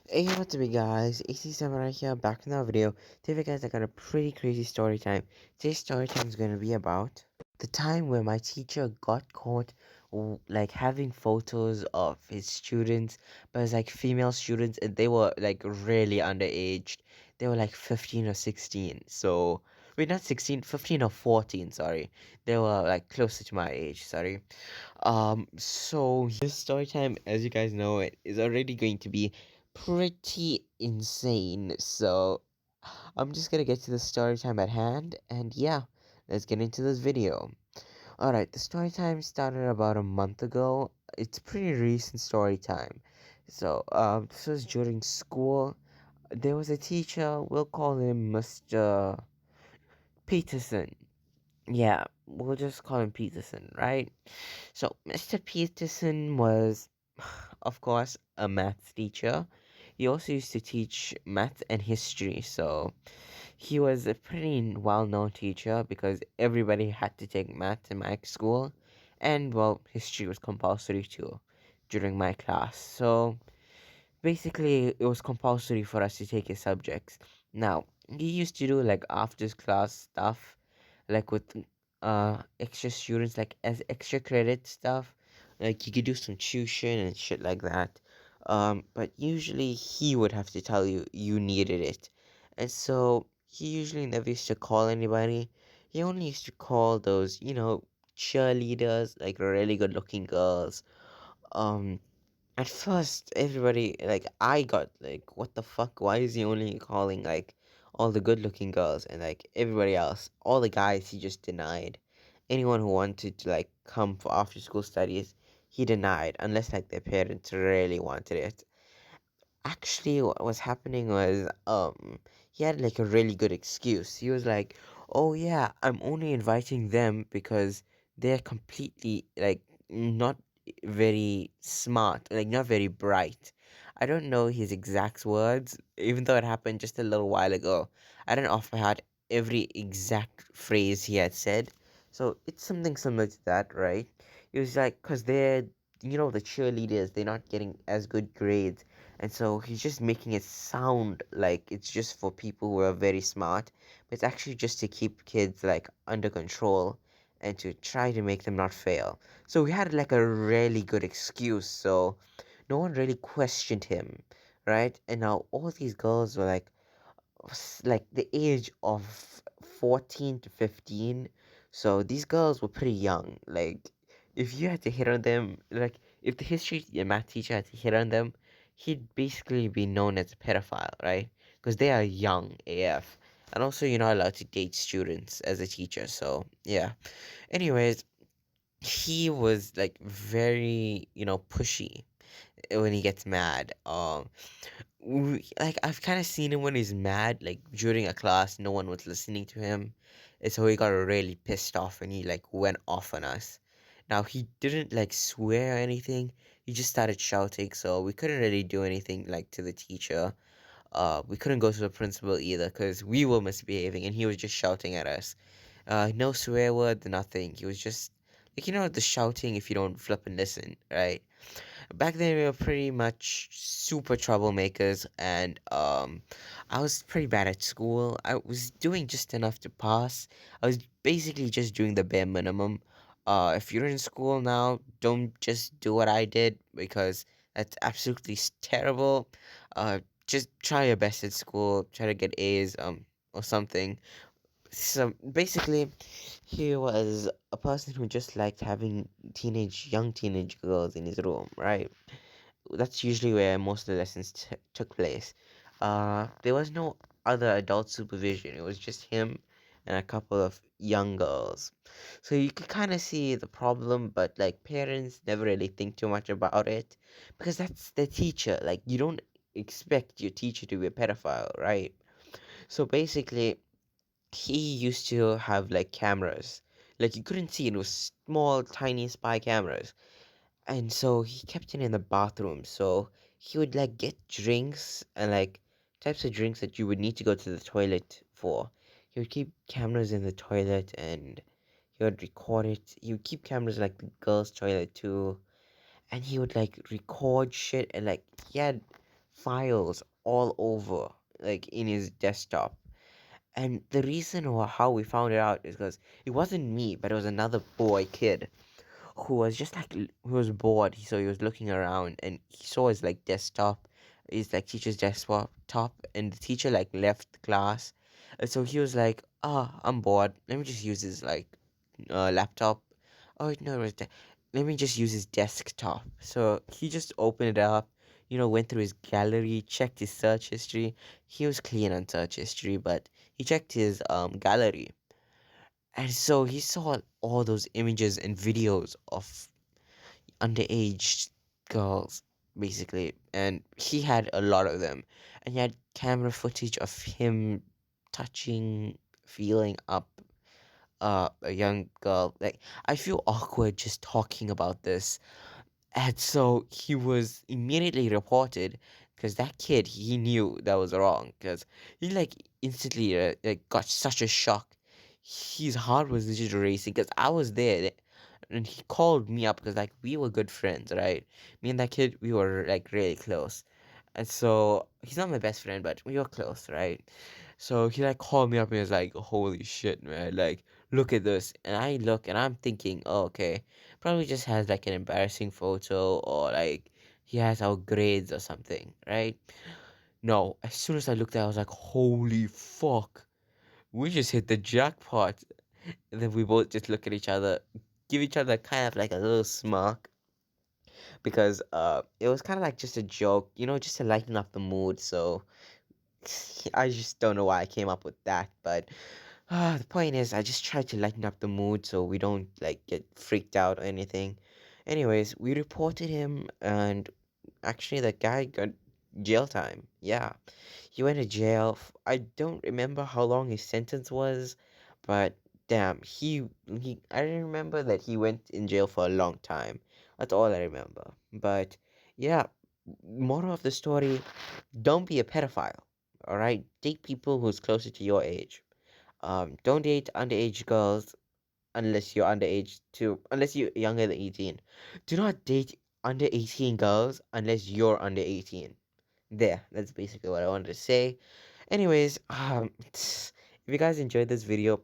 Hey, what's up, guys? AC Samurai here, back in our video. Today, guys, I got a pretty crazy story time. Today's story time is going to be about the time where my teacher got caught, like having photos of his students, but it's like female students, and they were like really underaged. They were like 15 or 16. So, wait, not 16, 15 or 14. Sorry, they were like closer to my age. Sorry. So this story time, as you guys know, it is already going to be pretty insane. So I'm just gonna get to the story time at hand, and yeah, let's get into this video. Alright, the story time started about a month ago. It's pretty recent story time. So, this was during school. There was a teacher, we'll call him Mr. Peterson. Yeah, we'll just call him Peterson, right? So, Mr. Peterson was, of course, a maths teacher. He also used to teach math and history, so he was a pretty well known teacher because everybody had to take math in my school, and well, history was compulsory too during my class. So, basically, it was compulsory for us to take his subjects. Now, he used to do like after class stuff like with extra students, like as extra credit stuff, like you could do some tuition and shit like that. But usually he would have to tell you you needed it, and so he usually never used to call anybody. He only used to call those, cheerleaders, like really good looking girls. um at first, everybody, like, I got, like, what the fuck? Why is he only calling, like, all the good looking girls and, like, everybody else? All the guys, he just denied. Anyone who wanted to, like, come for after school studies, he denied, unless, like, their parents really wanted it. Actually, what was happening was, he had, like, a really good excuse. He was like, oh, yeah, I'm only inviting them because they're completely, like, not very smart, like, not very bright. I don't know his exact words, even though it happened just a little while ago. I don't know off by heart every exact phrase he had said. So it's something similar to that, right? It was like, because the cheerleaders, they're not getting as good grades, and so he's just making it sound like it's just for people who are very smart, but it's actually just to keep kids like under control and to try to make them not fail. So we had like a really good excuse, so no one really questioned him, right? And now all these girls were like the age of 14 to 15. So these girls were pretty young. Like, if you had to hit on them, like, if the history and math teacher had to hit on them, he'd basically be known as a pedophile, right? Because they are young AF. And also, you're not allowed to date students as a teacher. So, yeah. Anyways, he was like very, pushy when he gets mad. Like I've kind of seen him when he's mad, like during a class, no one was listening to him, and so he got really pissed off and he like went off on us. Now he didn't like swear or anything; he just started shouting, so we couldn't really do anything like to the teacher. We couldn't go to the principal either because we were misbehaving and he was just shouting at us. No swear words, nothing. He was just like the shouting if you don't flip and listen, right? Back then we were pretty much super troublemakers, and I was pretty bad at school. I was doing just enough to pass. I was basically just doing the bare minimum. If you're in school now, don't just do what I did because that's absolutely terrible. Just try your best at school, try to get A's or something. So basically, he was a person who just liked having young teenage girls in his room, right? That's usually where most of the lessons took place. There was no other adult supervision. It was just him and a couple of young girls. So you could kind of see the problem, but like parents never really think too much about it because that's the teacher. Like you don't expect your teacher to be a pedophile, right? So basically, he used to have like cameras. Like you couldn't see it was small, tiny spy cameras, and so he kept it in the bathroom. So he would like get drinks and like types of drinks that you would need to go to the toilet for. He would keep cameras in the toilet and he would record it. He would keep cameras like the girls' toilet too. And he would like record shit, and like he had files all over, like in his desktop. And the reason how we found it out is because it wasn't me, but it was another boy kid who was just like who was bored. So he was looking around and he saw his like desktop, his like teacher's desktop top, and the teacher like left the class. And so he was like, "Ah, I'm bored. Let me just use his like laptop. Oh no, it was let me just use his desktop." So he just opened it up, went through his gallery, checked his search history. He was clean on search history, but he checked his gallery, and so he saw all those images and videos of underage girls, basically, and he had a lot of them, and he had camera footage of him touching, feeling up a young girl. Like, I feel awkward just talking about this. And so he was immediately reported because that kid, he knew that was wrong, because he like instantly like got such a shock. His heart was legit racing because I was there, and he called me up because like we were good friends, right? Me and that kid, we were like really close. And so he's not my best friend, but we were close, right? So he like called me up and he was like, "Holy shit, man! Like, look at this." And I look and I'm thinking, "Oh, okay, probably just has like an embarrassing photo, or like he has our grades or something, right?" No, as soon as I looked at it, I was like, "Holy fuck, we just hit the jackpot." And then we both just look at each other, give each other kind of like a little smirk, because it was kind of like just a joke, just to lighten up the mood. So I just don't know why I came up with that, but the point is, I just tried to lighten up the mood so we don't like get freaked out or anything. Anyways, we reported him, and actually, that guy got jail time. Yeah, he went to jail. I don't remember how long his sentence was, but damn, he. I remember that he went in jail for a long time. That's all I remember. But yeah, moral of the story: don't be a pedophile. All right, date people who's closer to your age. Don't date underage girls unless you're underage to unless you're younger than 18. Do not date under 18 girls unless you're under 18. There, that's basically what I wanted to say. Anyways, if you guys enjoyed this video,